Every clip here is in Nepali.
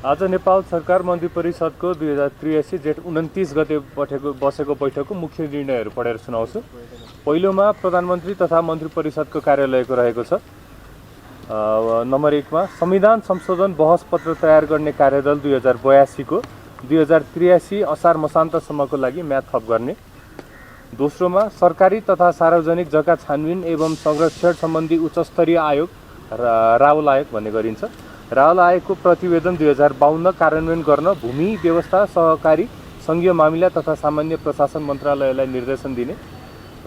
आज नेपाल सरकार मन्त्री परिषदको 2083 जेठ 29 गते बसेको बैठकको मुख्य निर्णयहरू पढेर सुनाउँछु। पहिलोमा प्रधानमन्त्री तथा मन्त्री परिषदको कार्यालयको रहेको छ। नम्बर 1 मा संविधान संशोधन बहस पत्र तयार गर्ने कार्यदल 2082 को 2083 असार मसान्तसम्मको लागि म्याद थप गर्ने। दोस्रोमा सरकारी तथा सार्वजनिक जग्गा छानबिन एवं संरक्षण सम्बन्धी उच्चस्तरीय आयोग रावल आयोग भन्ने गरिन्छ। रावल आयोगको प्रतिवेदन 2052 कार्यान्वयन गर्न भूमि व्यवस्था सहकारी संघीय मामिला तथा सामान्य प्रशासन मन्त्रालयलाई निर्देशन दिने।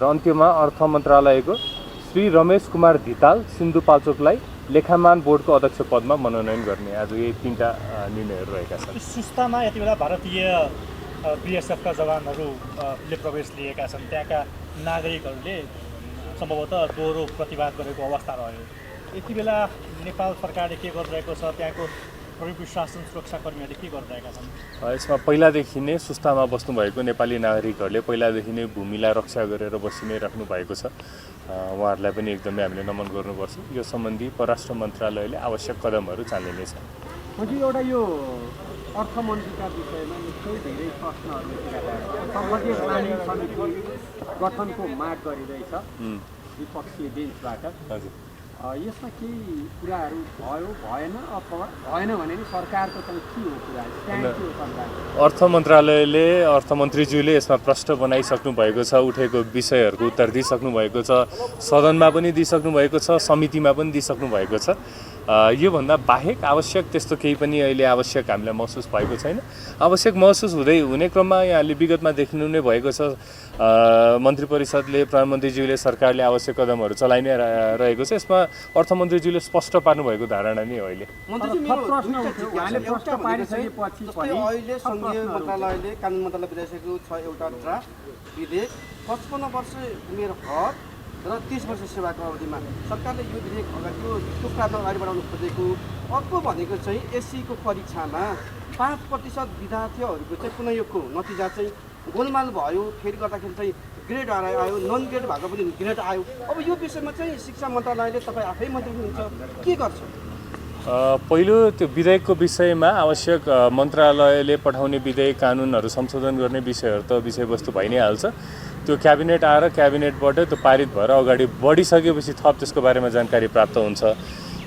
र अन्त्यमा अर्थ मन्त्रालयको श्री रमेश कुमार धिताल सिन्धुपाल्चोकलाई लेखामान बोर्डको अध्यक्ष पदमा मनोनयन गर्ने। आज यही तीनटा निर्णयहरू रहेका छन्। सुस्तामा यति बेला भारतीय बीएसएफका जवानहरूले प्रवेश लिएका छन्। त्यहाँका नागरिकहरूले सम्भवतः दोहोरो प्रतिवाद गरेको अवस्था रह्यो। यति बेला नेपाल सरकारले के गरिरहेको छ, त्यहाँको प्रमुख शासन सुरक्षाकर्मीहरूले के गरिरहेका छन्? यसमा पहिलादेखि नै सुस्तामा बस्नुभएको नेपाली नागरिकहरूले पहिलादेखि नै भूमिलाई रक्षा गरेर बसि नै राख्नु भएको छ। उहाँहरूलाई पनि एकदमै हामीले नमन गर्नुपर्छ। यो सम्बन्धी परराष्ट्र मन्त्रालयले आवश्यक कदमहरू चाल्ने नै छ। हजुर, एउटा यो अर्थमन्त्रीका विषयमा निकै धेरै प्रश्नहरू संसदीय प्लानिङ समिति गठनको माग गरिँदैछ विपक्षीय बेन्चबाट। हजुर, यसमा केही कुराहरू भयो भएन, अथवा भएन भने नि सरकारको चाहिँ के हो कुरा? अर्थ मन्त्रालयले अर्थमन्त्रीज्यूले यसमा प्रश्न बनाइसक्नु भएको छ, उठेको विषयहरूको उत्तर दिइसक्नु भएको छ, सदनमा पनि दिइसक्नु भएको छ, समितिमा पनि दिइसक्नु भएको छ। योभन्दा बाहेक आवश्यक त्यस्तो केही पनि अहिले आवश्यक हामीलाई महसुस भएको छैन। आवश्यक महसुस हुने क्रममा यहाँले विगतमा देख्नु नै भएको छ। मन्त्री परिषदले प्रधानमन्त्रीज्यूले सरकारले आवश्यक कदमहरू चलाइ नै रहेको छ। यसमा अर्थमन्त्रीज्यूले स्पष्ट पार्नुभएको धारणा नै हो। अहिले अहिले संघीय मन्त्रालयले कानुन मन्त्रालय बुझाइसकेको छ एउटा ड्राफ्ट विधेयक 55 वर्ष उमेर हद र 30 वर्ष सेवाको अवधिमा सरकारले यो विधेयक अगाडिको प्रावधान अगाडि बढाउनु खोजेको। अर्को भनेको चाहिँ एससीको परीक्षामा 5% विद्यार्थीहरूको चाहिँ पुनःयोगको नतिजा चाहिँ गोलमाल भयो। फेरि गर्दाखेरि चाहिँ ग्रेड आयो, नन ग्रेड भएको पनि ग्रेड आयो। अब यो विषयमा चाहिँ शिक्षा मन्त्रालयले तपाईँ आफै मन्त्री हुनुहुन्छ, के गर्छ? पहिलो त्यो विधेयकको विषयमा आवश्यक मन्त्रालयले पठाउने विधेयक कानुनहरू संशोधन गर्ने विषयहरू त विषयवस्तु भइ नै हाल्छ। त्यो क्याबिनेट आएर क्याबिनेटबाट त्यो पारित भएर अगाडि बढिसकेपछि थप त्यसको बारेमा जानकारी प्राप्त हुन्छ।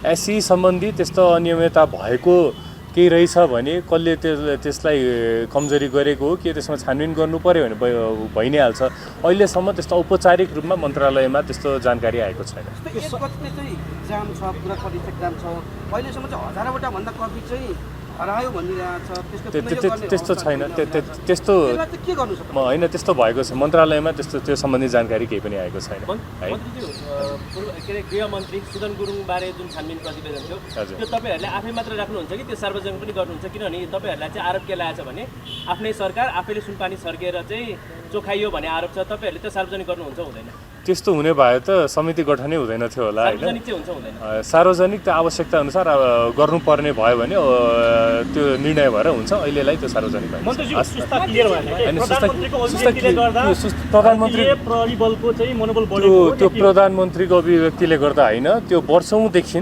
एससी सम्बन्धी त्यस्तो अनियमितता भएको केही रहेछ भने कसले त्यसलाई कमजोरी गरेको हो के त्यसमा छानबिन गर्नु पर्यो भने भइ नै हाल्छ। अहिलेसम्म त्यस्तो औपचारिक रूपमा मन्त्रालयमा त्यस्तो जानकारी आएको छैन। एक्जाम छ, पुरा कलेज एक्जाम छ, अहिलेसम्म चाहिँ हजारवटा भन्दा कति चाहिँ हरायो भनिरहेको छ। त्यस्तो छैन। त्यस्तो के गर्नु सक्छ? होइन, त्यस्तो भएको छ। मन्त्रालयमा त्यो सम्बन्धी जानकारी केही पनि आएको छैन। गृहमन्त्री सुदन गुरुङबारे जुन छानबिन प्रतिवेदन थियो त्यो तपाईँहरूले आफै मात्र राख्नुहुन्छ कि त्यो सार्वजनिक पनि गर्नुहुन्छ? किनभने तपाईँहरूलाई चाहिँ आरोप के लागेको छ भने आफ्नै सरकार आफैले सुनपानी सर्केर चाहिँ चोखाइयो भन्ने आरोप छ। तपाईँहरूले त्यो सार्वजनिक गर्नुहुन्छ हुँदैन? त्यस्तो हुने भए त समिति गठनै हुँदैन थियो होला होइन। सार्वजनिक त आवश्यकता अनुसार गर्नुपर्ने भयो भने त्यो निर्णय भएर हुन्छ। अहिलेलाई त्यो सार्वजनिक त्यो प्रधानमन्त्रीको अभिव्यक्तिले गर्दा होइन, त्यो वर्षौँदेखि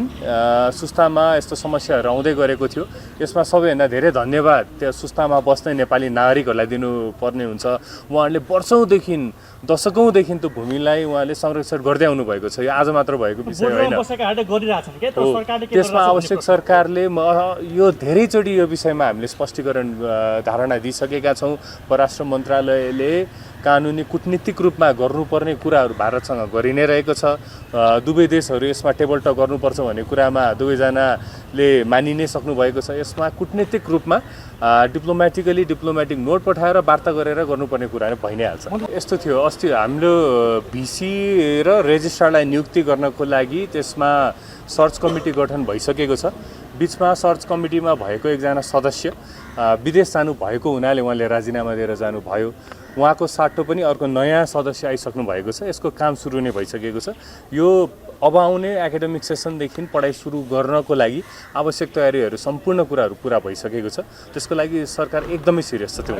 सुस्तामा यस्तो समस्याहरू आउँदै गरेको थियो। यसमा सबैभन्दा धेरै धन्यवाद त्यो सुस्तामा बस्ने नेपाली नागरिकहरूलाई दिनुपर्ने हुन्छ। उहाँहरूले वर्षौँदेखि दशकौँदेखि त्यो भूमिलाई उहाँले संरक्षण गर्दै आउनु भएको छ। यो आज मात्र भएको विषय होइन। त्यसमा आवश्यक सरकारले यो धेरैचोटि यो विषयमा हामीले स्पष्टीकरण धारणा दिइसकेका छौँ। परराष्ट्र मन्त्रालयले कानुनी कूटनीतिक रूपमा गर्नुपर्ने कुराहरू भारतसँग गरि नै रहेको छ। दुवै देशहरू यसमा टेबल टक गर्नुपर्छ भन्ने कुरामा दुवैजनाले मानि नै सक्नु भएको छ। यसमा कूटनीतिक रूपमा डिप्लोमेटिक नोट पठाएर वार्ता गरेर गर्नुपर्ने कुराहरू भइ नै हाल्छ। यस्तो थियो, अस्ति हाम्रो भिसी र रेजिस्ट्रारलाई नियुक्ति गर्नको लागि त्यसमा सर्च कमिटी गठन भइसकेको छ। बिचमा सर्च कमिटीमा भएको एकजना सदस्य विदेश जानु भएको हुनाले उहाँले राजीनामा दिएर जानुभयो। उहाँको साटो पनि अर्को नयाँ सदस्य आइसक्नु भएको छ। यसको काम सुरु नै भइसकेको छ। यो अब आउने एकाडेमिक सेसनदेखि पढाइ सुरु गर्नको लागि आवश्यक तयारीहरू सम्पूर्ण कुराहरू पुरा भइसकेको छ। त्यसको लागि सरकार एकदमै सिरियस छ। त्यो